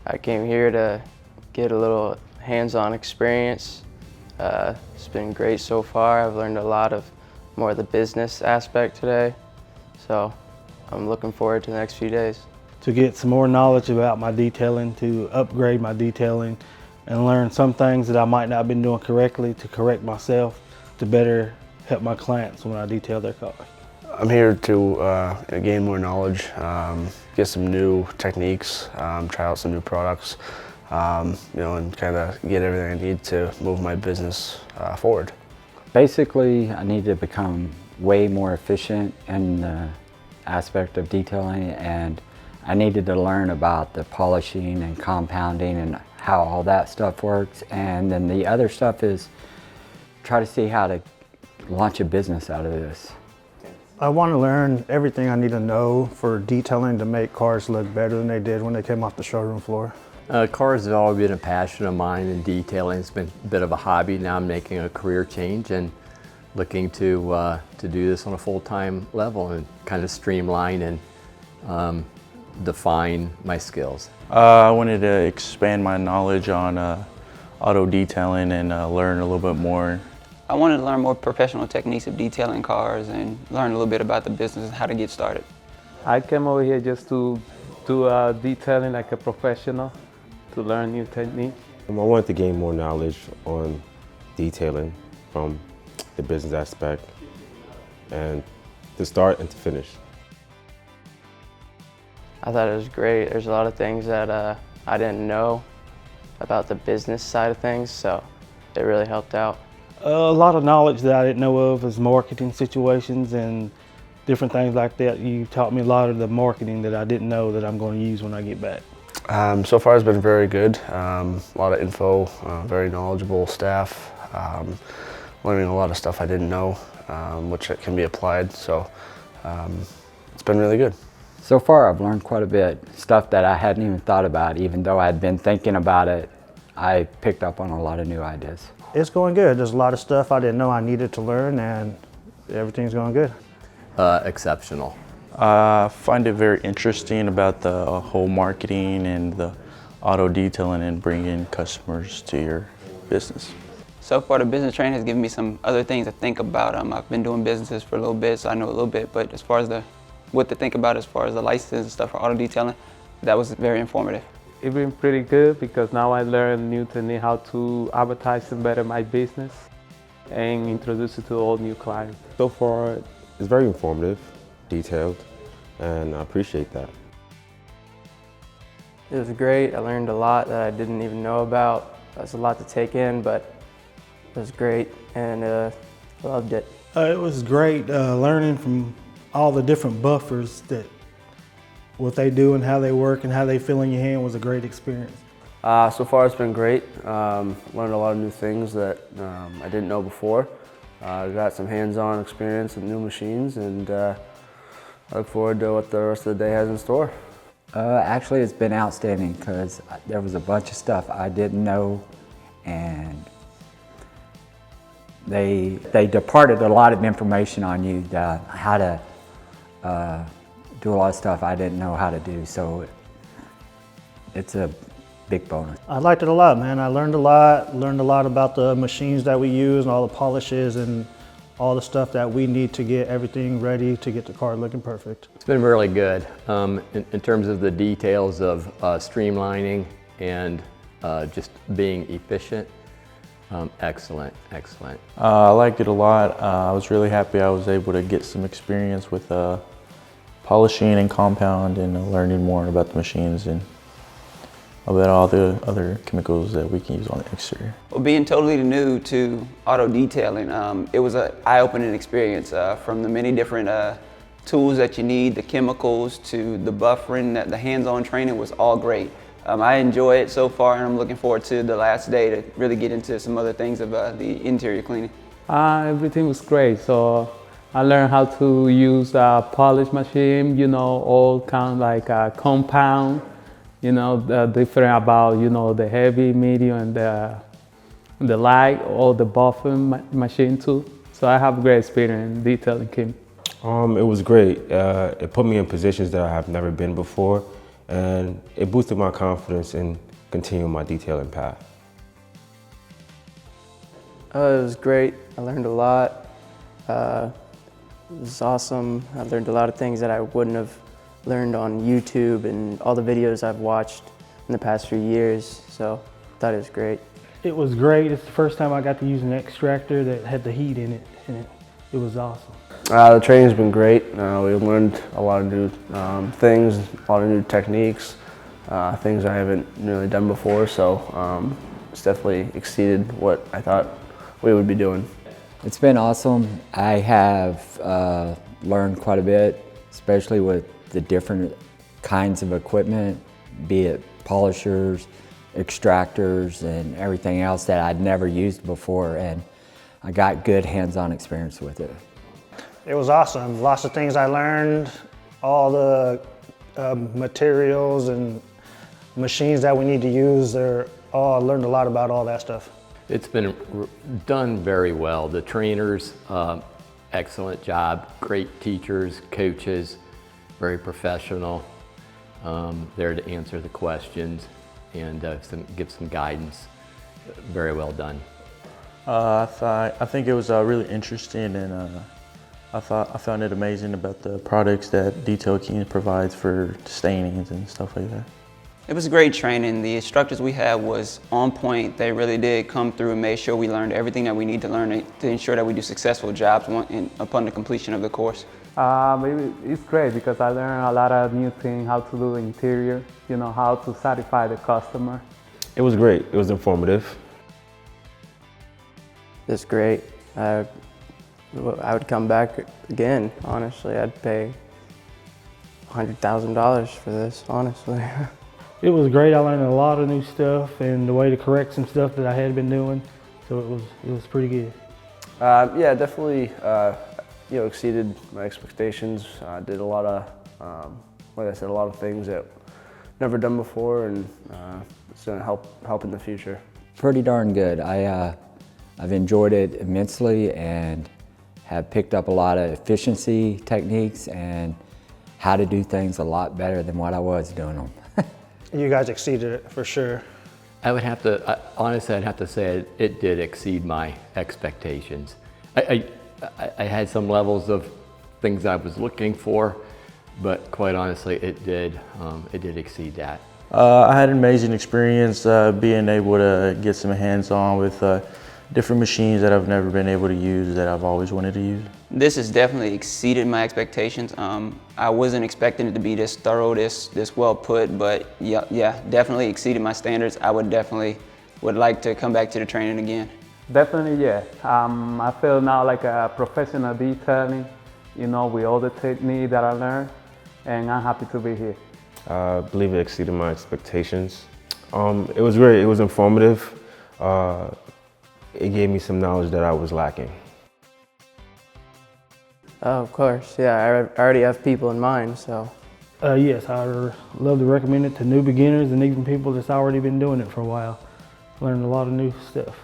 I came here to get a little hands-on experience. It's been great so far. I've learned a lot of more of the business aspect today, so I'm looking forward to the next few days. To get some more knowledge about my detailing, to upgrade my detailing, and learn some things that I might not have been doing correctly, to correct myself, to better help my clients when I detail their cars. I'm here to gain more knowledge, get some new techniques, try out some new products, and kind of get everything I need to move my business forward. Basically, I need to become way more efficient in the aspect of detailing, and I needed to learn about the polishing and compounding and how all that stuff works. And then the other stuff is try to see how to launch a business out of this. I want to learn everything I need to know for detailing to make cars look better than they did when they came off the showroom floor. Cars have always been a passion of mine, and detailing has been a bit of a hobby. Now I'm making a career change and looking to do this on a full-time level and kind of streamline and define my skills. I wanted to expand my knowledge on auto detailing and learn a little bit more. I wanted to learn more professional techniques of detailing cars and learn a little bit about the business and how to get started. I came over here just to do detailing like a professional, to learn new techniques. I wanted to gain more knowledge on detailing from the business aspect, and to start and to finish. I thought it was great. There's a lot of things that I didn't know about the business side of things, so it really helped out. A lot of knowledge that I didn't know of is marketing situations and different things like that. You taught me a lot of the marketing that I didn't know that I'm going to use when I get back. So far it's been very good. A lot of info, very knowledgeable staff, learning a lot of stuff I didn't know, which can be applied, so it's been really good. So far I've learned quite a bit, stuff that I hadn't even thought about. Even though I'd been thinking about it, I picked up on a lot of new ideas. It's going good. There's a lot of stuff I didn't know I needed to learn, and everything's going good. Exceptional. I find it very interesting about the whole marketing and the auto detailing and bringing customers to your business. So far, the business training has given me some other things to think about. I've been doing businesses for a little bit, so I know a little bit, but as far as what to think about as far as the license and stuff for auto detailing, that was very informative. It's been pretty good because now I learned new technique how to advertise and better my business and introduce it to all new clients. So far, it's very informative, detailed, and I appreciate that. It was great. I learned a lot that I didn't even know about. That's a lot to take in, but it was great, and loved it. It was great learning from all the different buffers, that what they do and how they work and how they feel in your hand was a great experience. So far it's been great. Learned a lot of new things that I didn't know before. Got some hands-on experience with new machines, and I look forward to what the rest of the day has in store. Actually, it's been outstanding because there was a bunch of stuff I didn't know, and they departed a lot of information on you, how to do a lot of stuff I didn't know how to do, so it's a big bonus. I liked it a lot, man. I learned a lot about the machines that we use and all the polishes and all the stuff that we need to get everything ready to get the car looking perfect. It's been really good in terms of the details of streamlining and just being efficient. Excellent, excellent. I liked it a lot. I was really happy I was able to get some experience with polishing and compound and learning more about the machines and about all the other chemicals that we can use on the exterior. Well, being totally new to auto detailing, it was an eye-opening experience from the many different tools that you need, the chemicals to the buffering, the hands-on training was all great. I enjoy it so far, and I'm looking forward to the last day to really get into some other things of the interior cleaning. Everything was great. So I learned how to use a polish machine, all kind like compound, the different about, the heavy, medium, and the light, all the buffing machine too. So I have great experience in detailing, Kim. It was great. It put me in positions that I have never been before, and it boosted my confidence in continuing my detailing path. It was great. I learned a lot. It was awesome. I learned a lot of things that I wouldn't have learned on YouTube and all the videos I've watched in the past few years, so I thought it was great. It was great. It's the first time I got to use an extractor that had the heat in it, and it was awesome. The training's been great. We learned a lot of new things, a lot of new techniques, things I haven't really done before, so it's definitely exceeded what I thought we would be doing. It's been awesome. I have learned quite a bit, especially with the different kinds of equipment, be it polishers, extractors, and everything else that I'd never used before, and I got good hands-on experience with it. It was awesome. Lots of things I learned, all the materials and machines that we need to use. I learned a lot about all that stuff. It's been done very well. The trainers, excellent job. Great teachers, coaches, very professional. There to answer the questions and give some guidance. Very well done. I think it was really interesting, and I found it amazing about the products that Detail Kings provides for stainings and stuff like that. It was great training. The instructors we had was on point. They really did come through and made sure we learned everything that we need to learn to ensure that we do successful jobs upon the completion of the course. It's great because I learned a lot of new things, how to do interior, how to satisfy the customer. It was great. It was informative. It's great. I would come back again, honestly. I'd pay $100,000 for this, honestly. It was great. I learned a lot of new stuff and the way to correct some stuff that I had been doing, so it was pretty good. Yeah, definitely exceeded my expectations. I did a lot of, like I said, a lot of things that I've never done before, and it's going to help in the future. Pretty darn good. I've enjoyed it immensely and have picked up a lot of efficiency techniques and how to do things a lot better than what I was doing them. You guys exceeded it for sure. Honestly, I'd have to say it did exceed my expectations. I had some levels of things I was looking for, but quite honestly, it did exceed that. I had an amazing experience being able to get some hands-on with different machines that I've never been able to use that I've always wanted to use. This has definitely exceeded my expectations. I wasn't expecting it to be this thorough, this well put, but yeah, definitely exceeded my standards. I would like to come back to the training again. Definitely, yeah. I feel now like a professional detailing, with all the technique that I learned, and I'm happy to be here. I believe it exceeded my expectations. It was great. It was informative. It gave me some knowledge that I was lacking. Oh, of course, yeah, I already have people in mind, so. Yes, I love to recommend it to new beginners and even people that's already been doing it for a while. Learned a lot of new stuff.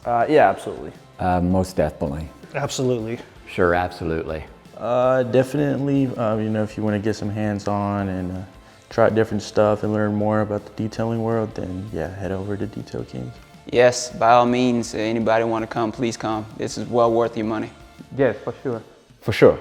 Yeah, absolutely. Most definitely. Absolutely. Sure, absolutely. Definitely, if you want to get some hands-on and try different stuff and learn more about the detailing world, then yeah, head over to Detail Kings. Yes, by all means, anybody want to come, please come. This is well worth your money. Yes, for sure. For sure.